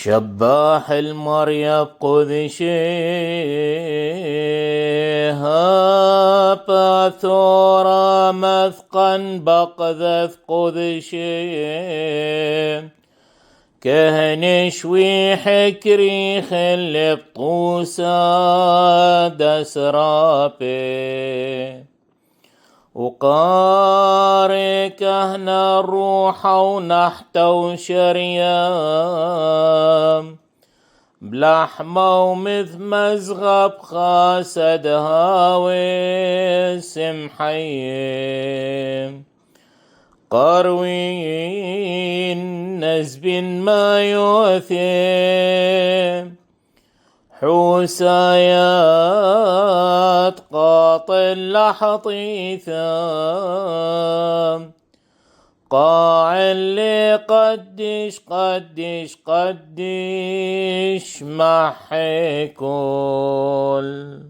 شباح المريب قذشيها باثورا مثقا بقذث قذشي كهن شوي حكري خلي بطوسا دسرابي وقاري كهنا الروح ونحت وشريام بلحمة ومث مزغب خاسد هاوي سمحيم قروين نزب ما يوثيم حوسايات قاطل لحطيثام قاع اللي قدش محي كل